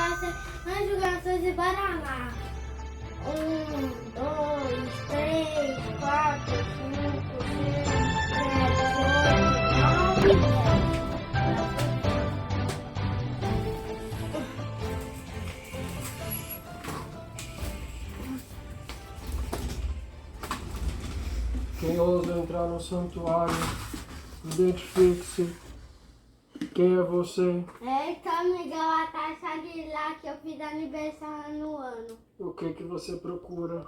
vamos jogar vocês e bora lá. 1, 2, 3, 4, 5, 6, 7, 8, 9, 10. Quem ousa entrar no santuário, identifique-se. Quem é você? Então, Miguel, a taxa de lá que eu fiz aniversário no ano. O que você procura?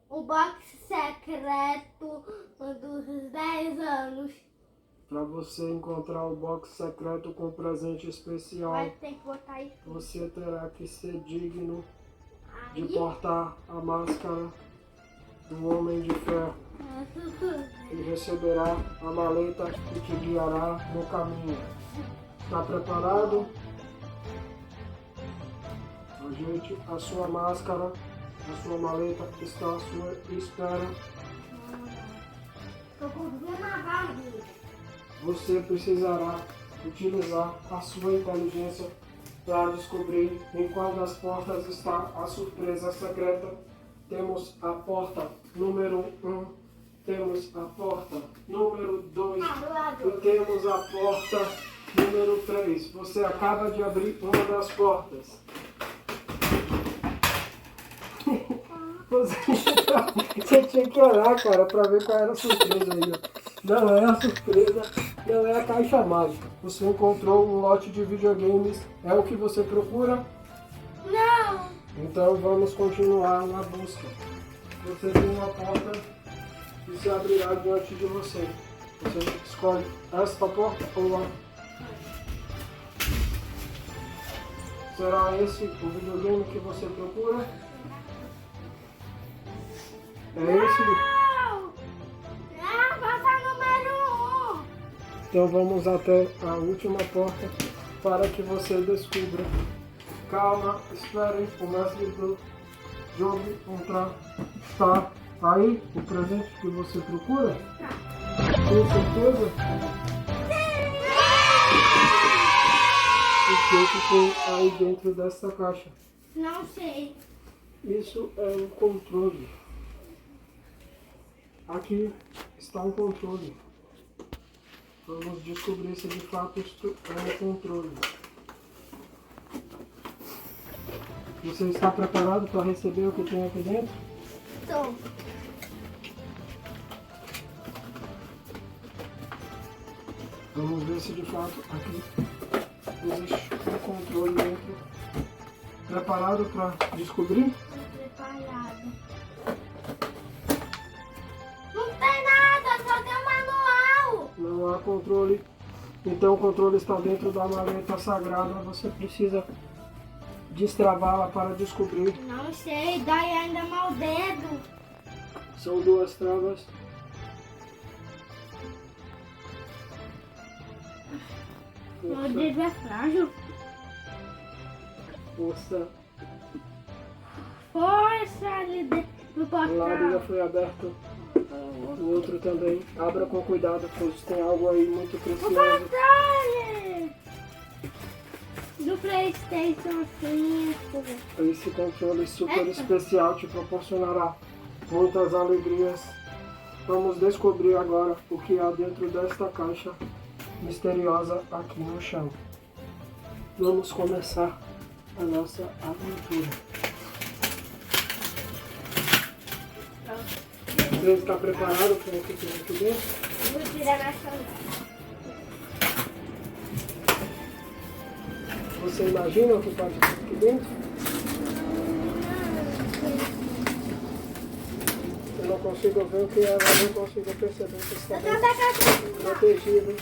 O box secreto dos 10 anos. Para você encontrar o box secreto com presente especial, Vai ter que botar isso. você terá que ser digno de Aí. portar a máscara do Homem de Ferro e receberá a maleta que te guiará no caminho. Está preparado? Ajeite a sua máscara, a sua maleta está à sua espera. Tô com uma barriga. Você precisará utilizar a sua inteligência para descobrir em qual das portas está a surpresa secreta. Temos a porta número 1, temos a porta número 2 e temos a porta número 3. Você acaba de abrir uma das portas. Você tinha que olhar, cara, para ver qual era a surpresa aí. Ó. Não é a surpresa, não é a caixa mágica. Você encontrou um lote de videogames, é o que você procura? Não! Então vamos continuar na busca. Você tem uma porta que se abrirá diante de você. Você escolhe esta porta ou a... Será esse o videogame que você procura? É esse? Não! Não, porta número 1. Então vamos até a última porta para que você descubra. Calma, esperem o mestre do jogo entrar. Está aí o presente que você procura? Tem certeza? O que tem aí dentro dessa caixa? Não sei. Isso é um controle. Aqui está um controle. Vamos descobrir se de fato isto é um controle. Você está preparado para receber o que tem aqui dentro? Tô. Vamos ver se de fato aqui existe um controle dentro. Preparado para descobrir? Tô preparado. Não tem nada, só tem um manual. Não há controle. Então o controle está dentro da maleta sagrada. Você precisa destravá-la para descobrir. Não sei, dói ainda mal dedo. São duas travas. Meu dedo é frágil. Força. Força ali dentro do Um lado já portal. foi aberto. O outro também. Abra com cuidado, pois tem algo aí muito O precioso. controle do PlayStation 5. Esse controle super especial te proporcionará muitas alegrias. Vamos descobrir agora o que há dentro desta caixa misteriosa aqui no chão. Vamos começar a nossa aventura. Você está preparado para o que tem aqui dentro? Vou tirar na sandália. Você imagina o que pode ter aqui dentro? Eu não consigo ver o que é, mas eu consigo perceber que está bem protegido.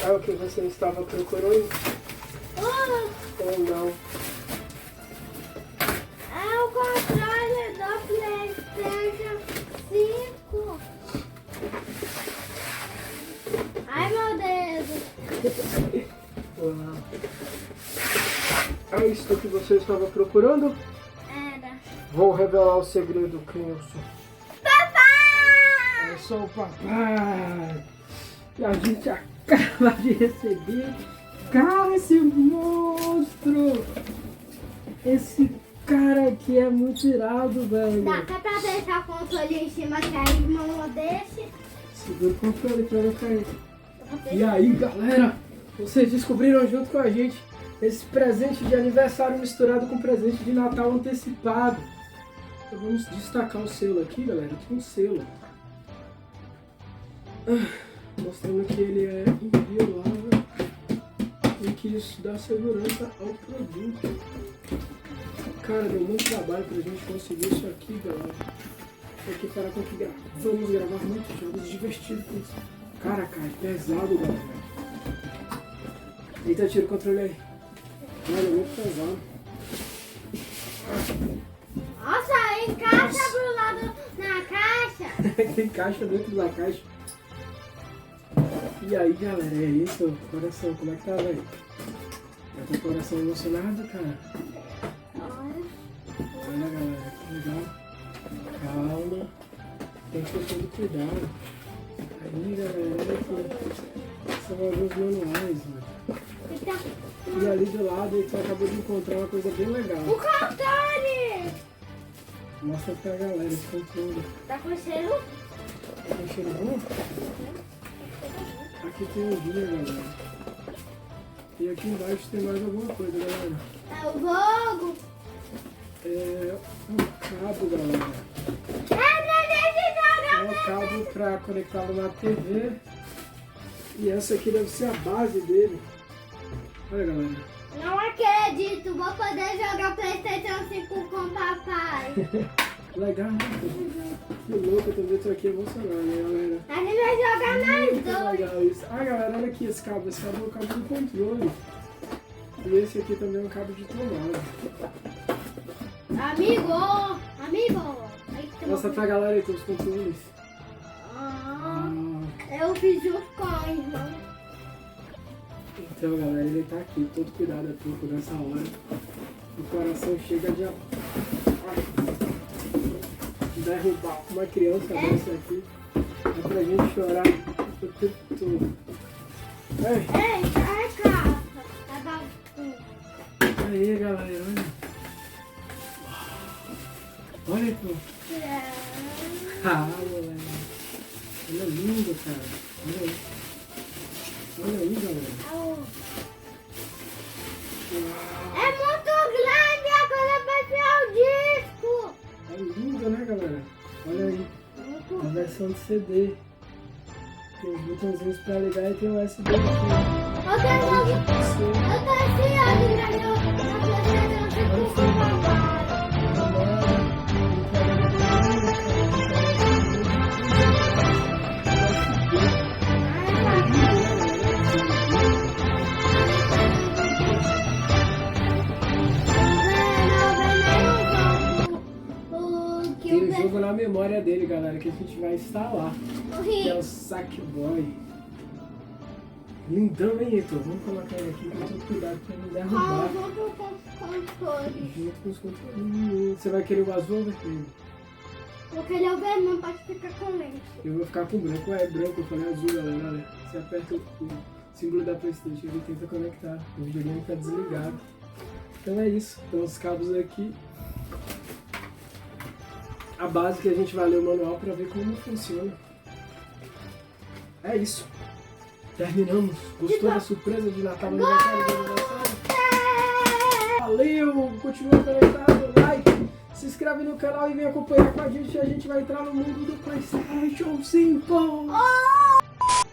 É o que você estava procurando? Ou não? É o controle do PlayStation 5. Ai, meu dedo. É isso que você estava procurando? Era. Vou revelar o segredo quem eu sou. Papai! Eu sou o papai. E a gente acaba de receber Cara, esse monstro! Esse cara aqui é muito irado, velho. Dá até pra deixar o controle em cima que a irmã deixe. Segura o controle pra não cair. E aí, galera, vocês descobriram junto com a gente esse presente de aniversário misturado com presente de Natal antecipado. Então vamos destacar o selo aqui, galera. Tem um selo. Mostrando que ele é inviolável e que isso dá segurança ao produto. Cara, deu muito trabalho pra gente conseguir isso aqui, galera. Aqui para com que vamos gravar muitos jogos divertidos com isso. Cara, é pesado, galera. Eita, tira o controle aí. Olha, é muito pesado. Nossa, encaixa pro lado na caixa. Tem caixa dentro da caixa. E aí, galera, é isso? Coração, como é que tá, velho? Tá com o coração emocionado, cara? Olha, galera, que legal. Calma. Tem que ter todo cuidado. Aí, galera, olha aqui. São alguns manuais, mano. E ali do lado, a gente acabou de encontrar uma coisa bem legal. O controle! Mostra pra galera esse controle. Tá com cheiro? Tá com cheiro bom? Aqui tem um guia, galera. E aqui embaixo tem mais alguma coisa, galera. É o jogo. É um cabo, galera. É um cabo pra conectá-lo na TV. E essa aqui deve ser a base dele. Olha, galera. Não acredito, vou poder jogar PlayStation 5 com o papai. Legal, né? Que louco, eu também tô aqui emocionado, né, galera? A gente vai jogar nós Muito dois. legal isso. Ah, galera, olha aqui esse cabo. Esse cabo é o cabo do controle. E esse aqui também é um cabo de tomada. Amigo! Aí tem Mostra pra galera aí os controles. Eu fiz junto com a irmã. Então, galera, ele tá aqui. Todo cuidado é pouco nessa hora. O coração chega de derrubar uma criança dessa aqui. É pra gente chorar o tempo todo. Ei, caixa! É bagunça. Aí, galera, olha. Olha, pô. Ah, galera. Olha lindo, cara. Olha aí. Olha aí, galera. É muito grande, agora vai ser o disco. É lindo, né, galera? Olha aí. A versão de CD. Tem os botãozinhos pra ligar e tem o USB aqui. Eu tô ansioso pra jogar na PlayStation 5 com o papai. Tem um jogo na memória dele, galera, que a gente vai instalar. Que é o Sackboy. Lindão, hein, Heitor? Vamos colocar ele aqui com todo cuidado pra não derrubar. Junto com os controles. Junto com os controles. Você vai querer o azul ou o vermelho? Eu queria o vermelho, pode ficar com ele. Eu vou ficar com branco. É branco, eu falei azul, galera. Olha, você aperta o símbolo da PlayStation e ele tenta conectar. O videogame tá desligado. Então é isso. Então os cabos aqui. A base que a gente vai ler o manual para ver como funciona. É isso. Terminamos. Gostou da surpresa de Natal? Valeu! Continua conectado, like, se inscreve no canal e vem acompanhar com a gente. A gente vai entrar no mundo do PlayStation 5.